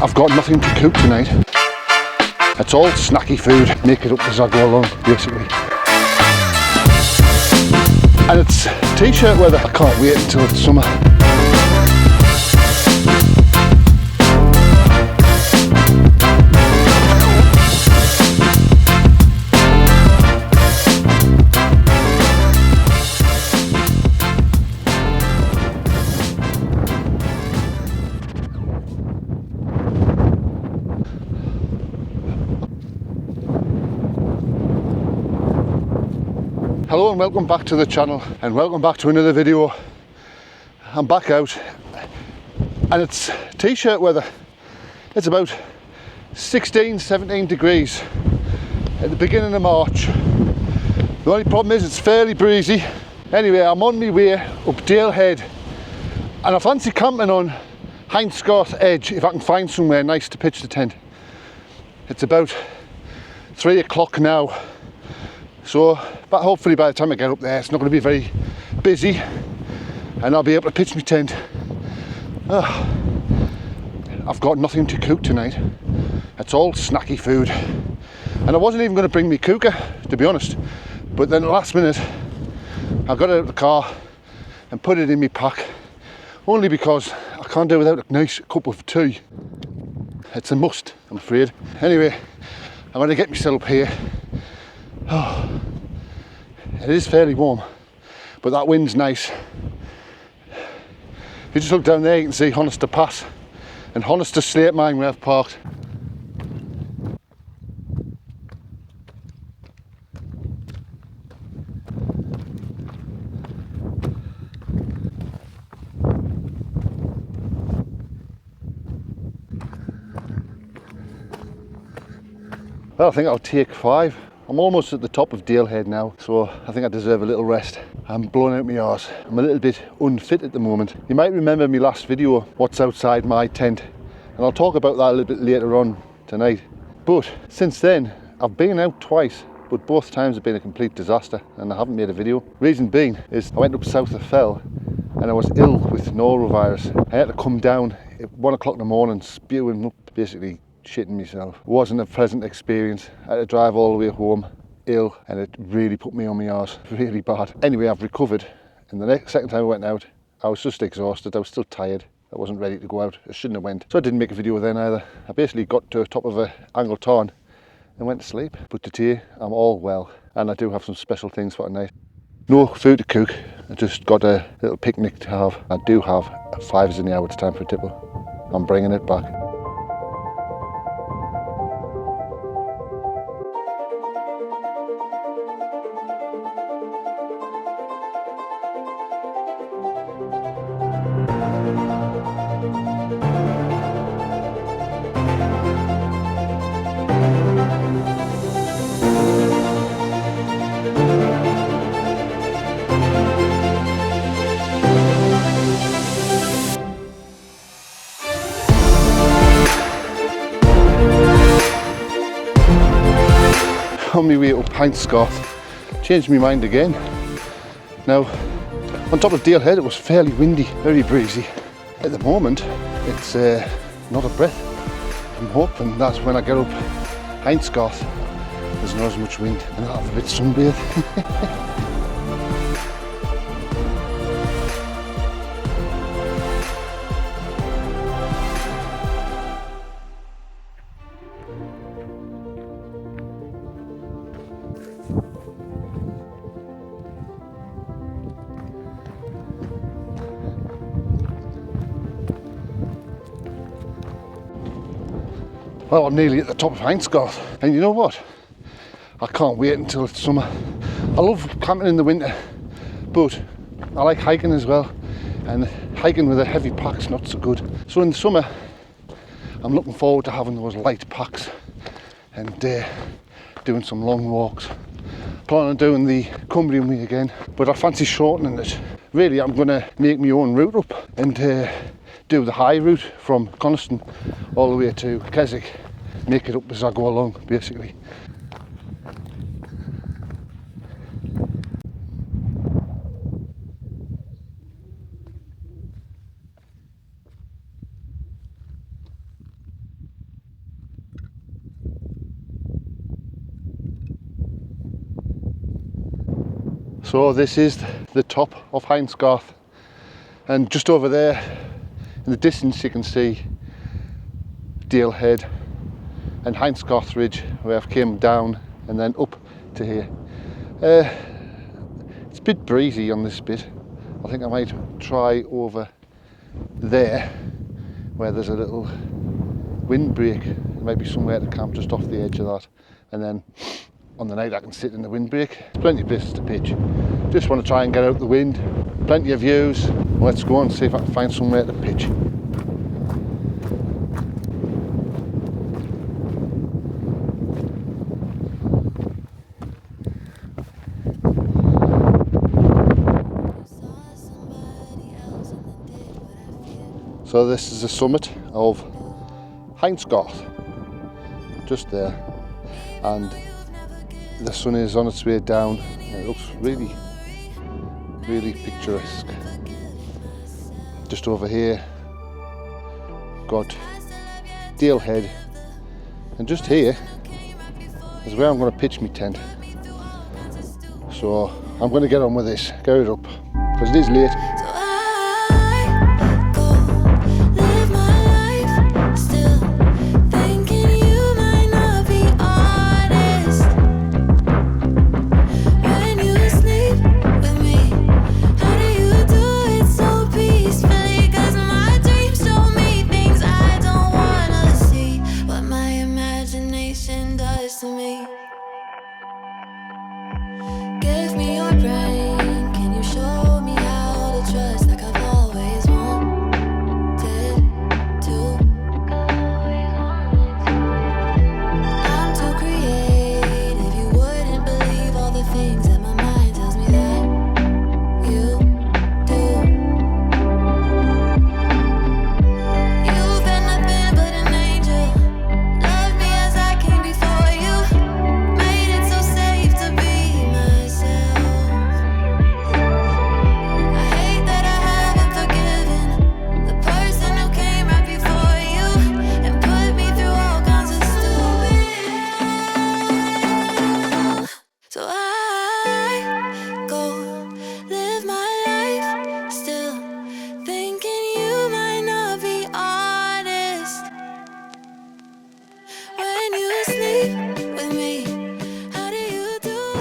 I've got nothing to cook tonight. It's all snacky food, make it up as I go along, basically. And it's t-shirt weather. I can't wait until it's summer. Hello and welcome back to the channel, and welcome back to another video. I'm back out and it's t-shirt weather. It's about 16-17 degrees at the beginning of March. The only problem is it's fairly breezy. Anyway, I'm on my way up Dale Head and I fancy camping on Hindscarth Edge if I can find somewhere nice to pitch the tent. It's about 3 o'clock now. So, but hopefully by the time I get up there it's not going to be very busy and I'll be able to pitch my tent. I've got nothing to cook tonight. It's all snacky food. And I wasn't even going to bring my cooker, to be honest. But then at the last minute I got out of the car and put it in my pack. Only because I can't do without a nice cup of tea. It's a must, I'm afraid. Anyway, I'm going to get myself up here. It is fairly warm, but that wind's nice. If you just look down there, you can see Hindscarth Pass and Hindscarth Slate Mine where I've parked. Well, I think I'll take 5. I'm almost at the top of Dale Head now, so I think I deserve a little rest. I'm blowing out my arse. I'm a little bit unfit at the moment. You might remember my last video, what's outside my tent, and I'll talk about that a little bit later on tonight. But since then, I've been out twice, but both times have been a complete disaster and I haven't made a video. Reason being is I went up south of Fell and I was ill with norovirus. I had to come down at 1 o'clock in the morning spewing up, basically shitting myself. It wasn't a pleasant experience. I had to drive all the way home ill and it really put me on my arse, really bad. Anyway, I've recovered, and the second time I went out I was just exhausted. I was still tired. I wasn't ready to go out. I shouldn't have went, so I didn't make a video then either. I basically got to the top of a angle tarn and went to sleep. But today I'm all well and I do have some special things for tonight. No food to cook, I just got a little picnic to have. I do have 5s in the hour. It's time for a tipple. I'm bringing it back. On my way up Hindscarth, changed my mind again. Now, on top of Dale Head it was fairly windy, very breezy. At the moment, it's not a breath. I'm hoping that when I get up Hindscarth, there's not as much wind and I'll have a bit sunbathed. Well, I'm nearly at the top of Hindscarth, and you know what? I can't wait until it's summer. I love camping in the winter, but I like hiking as well, and hiking with a heavy pack's not so good. So in the summer, I'm looking forward to having those light packs and doing some long walks. Plan on doing the Cumbrian way again, but I fancy shortening it. Really, I'm going to make my own route up and do the high route from Coniston all the way to Keswick. Make it up as I go along, basically. So this is the top of Hindscarth, and just over there in the distance you can see Dale Head and Hindscarth Ridge, where I've came down and then up to here. It's a bit breezy on this bit. I think I might try over there where there's a little windbreak. There might be somewhere to camp just off the edge of that, and then on the night I can sit in the windbreak. There's plenty of places to pitch. Just want to try and get out the wind. Plenty of views. Let's go and see if I can find somewhere to pitch. So this is the summit of Hindscarth, just there, and the sun is on its way down. It looks really, really picturesque. Just over here, got Dale Head, and just here is where I'm going to pitch my tent. So I'm going to get on with this, get it up, because it is late.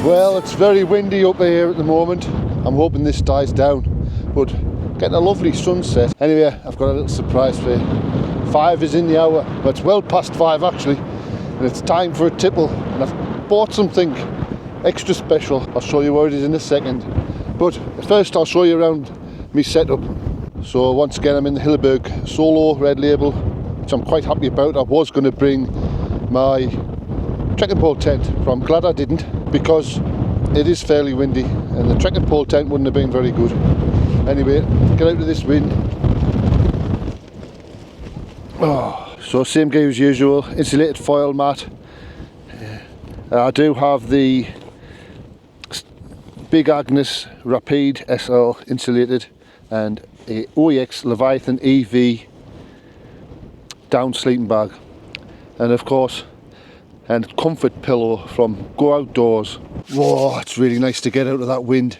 Well, it's very windy up here at the moment. I'm hoping this dies down, but getting a lovely sunset. Anyway, I've got a little surprise for you. 5 is in the hour, but it's well past 5 actually, and it's time for a tipple. And I've bought something extra special. I'll show you what it is in a second. But first I'll show you around my setup. So once again, I'm in the Hilleberg Solo Red Label, which I'm quite happy about. I was going to bring my trekking pole tent, but I'm glad I didn't, because it is fairly windy and the trekking pole tent wouldn't have been very good. Anyway, get out of this wind. Oh, so same gear as usual, insulated foil mat. I do have the Big Agnes Rapide SL insulated and a OEX Leviathan EV down sleeping bag, and of course and comfort pillow from Go Outdoors. Whoa, it's really nice to get out of that wind.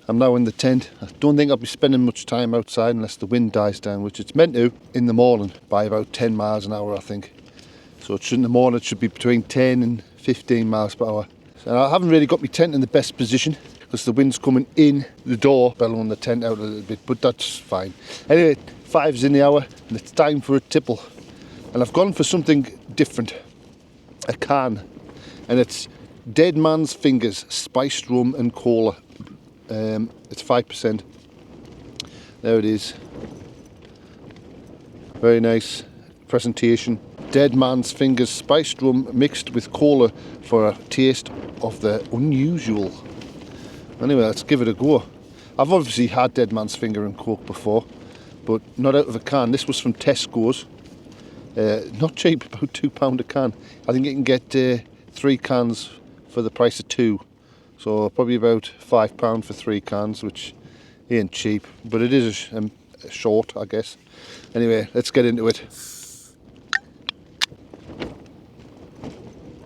I'm now in the tent. I don't think I'll be spending much time outside unless the wind dies down, which it's meant to in the morning by about 10 miles an hour I think. So it should, in the morning it should be between 10 and 15 miles per hour. And I haven't really got my tent in the best position because the wind's coming in the door, bellowing the tent out a little bit, but that's fine. Anyway, 5's in the hour and it's time for a tipple. And I've gone for something different. A can, and it's Dead Man's Fingers spiced rum and cola. It's 5%. There it is. Very nice presentation. Dead Man's Fingers spiced rum mixed with cola for a taste of the unusual. Anyway, let's give it a go. I've obviously had Dead Man's Finger and Coke before, but not out of a can. This was from Tesco's. Not cheap, about £2 a can. I think you can get 3 cans for the price of 2. So probably about £5 for 3 cans, which ain't cheap, but it is short, I guess. Anyway, let's get into it.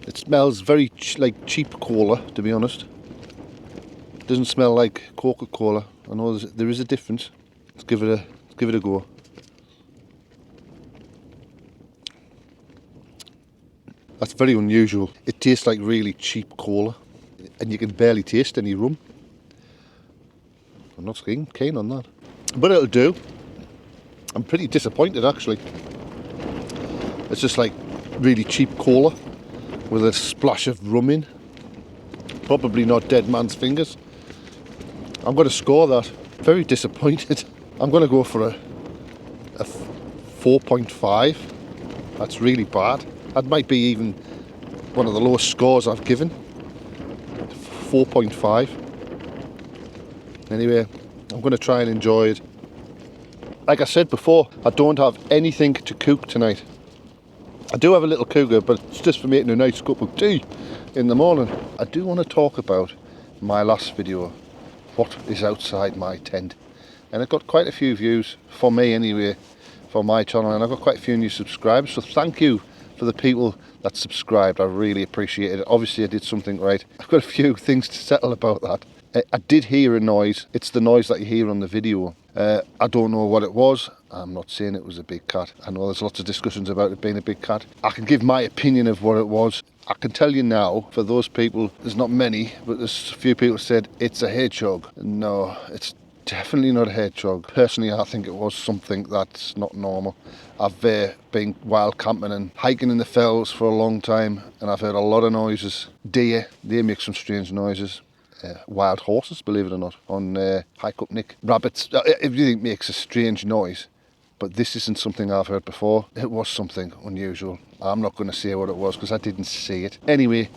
It smells very like cheap cola, to be honest. Doesn't smell like Coca-Cola. I know there is a difference. Let's give it a go. That's very unusual. It tastes like really cheap cola, and you can barely taste any rum. I'm not keen on that, but it'll do. I'm pretty disappointed actually. It's just like really cheap cola with a splash of rum in. Probably not Dead Man's Fingers. I'm going to score that. Very disappointed. I'm going to go for a 4.5. That's really bad. That might be even one of the lowest scores I've given. 4.5. Anyway, I'm going to try and enjoy it. Like I said before, I don't have anything to cook tonight. I do have a little cooker, but it's just for making a nice cup of tea in the morning. I do want to talk about my last video, what is outside my tent. And it got quite a few views, for me anyway, for my channel, and I've got quite a few new subscribers, so thank you for the people that subscribed. I really appreciate it. Obviously I did something right. I've got a few things to settle about that. I did hear a noise. It's the noise that you hear on the video. I don't know what it was. I'm not saying it was a big cat. I know there's lots of discussions about it being a big cat. I can give my opinion of what it was. I can tell you now, for those people, there's not many, but there's a few people said it's a hedgehog. No, it's definitely not a hedgehog. Personally, I think it was something that's not normal. I've been wild camping and hiking in the fells for a long time, and I've heard a lot of noises. Deer, they make some strange noises. Wild horses, believe it or not, on hike up Nick. Rabbits, everything makes a strange noise, but this isn't something I've heard before. It was something unusual. I'm not going to say what it was because I didn't see it. Anyway,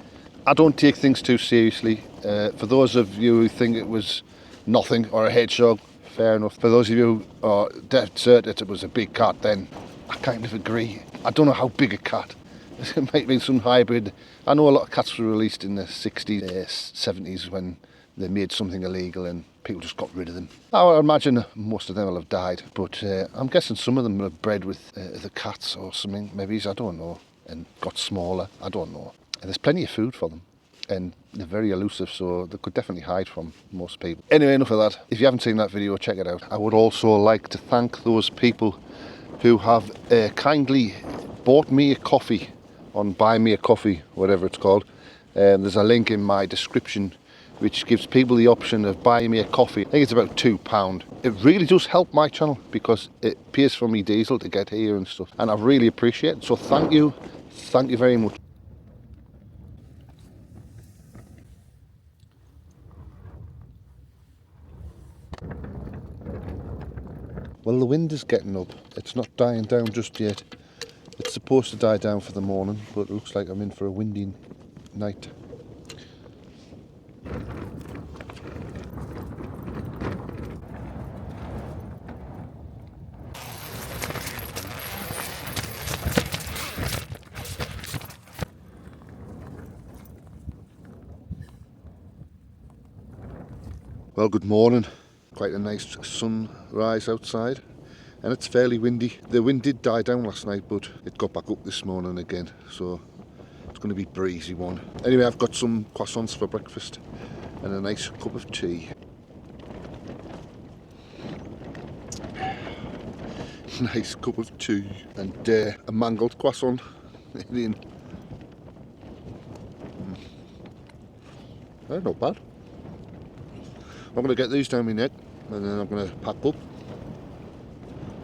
I don't take things too seriously. For those of you who think it was nothing or a hedgehog, fair enough. For those of you who are dead certain it was a big cat, then I kind of agree. I don't know how big a cat. It might be some hybrid. I know a lot of cats were released in the 60s, 70s when they made something illegal and people just got rid of them. I imagine most of them will have died, but I'm guessing some of them were bred with the cats or something, maybe, I don't know, and got smaller, I don't know. And there's plenty of food for them, and they're very elusive, so they could definitely hide from most people. Anyway, enough of that. If you haven't seen that video, check it out. I would also like to thank those people who have kindly bought me a coffee on Buy Me a Coffee, whatever it's called. There's a link in my description which gives people the option of buying me a coffee. I think it's about £2. It really does help my channel because it pays for me diesel to get here and stuff, and I really appreciate it. So thank you very much. Well, the wind is getting up. It's not dying down just yet. It's supposed to die down for the morning, but it looks like I'm in for a windy night. Well, good morning. Quite a nice sunrise outside, and it's fairly windy. The wind did die down last night, but it got back up this morning again, so it's going to be a breezy one. Anyway, I've got some croissants for breakfast and a nice cup of tea. Nice cup of tea and a mangled croissant. Not bad. I'm going to get these down my neck and then I'm going to pack up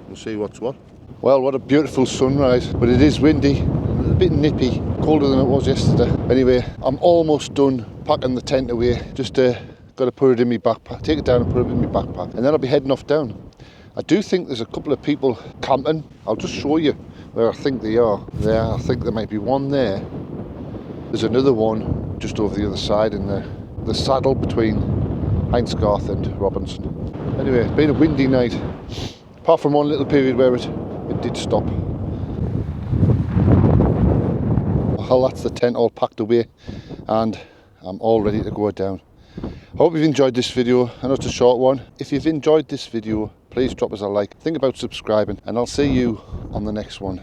and see what's what. Well, what a beautiful sunrise, but it is windy, a bit nippy, colder than it was yesterday. Anyway, I'm almost done packing the tent away. Just got to put it in my backpack, take it down and put it in my backpack, and then I'll be heading off down. I do think there's a couple of people camping. I'll just show you where I think they are. There, I think there might be one there. There's another one just over the other side in the saddle between Hindscarth and Robinson. Anyway, it's been a windy night, apart from one little period where it did stop. Well, that's the tent all packed away and I'm all ready to go down. I hope you've enjoyed this video. I know it's a short one. If you've enjoyed this video, please drop us a like. Think about subscribing, and I'll see you on the next one.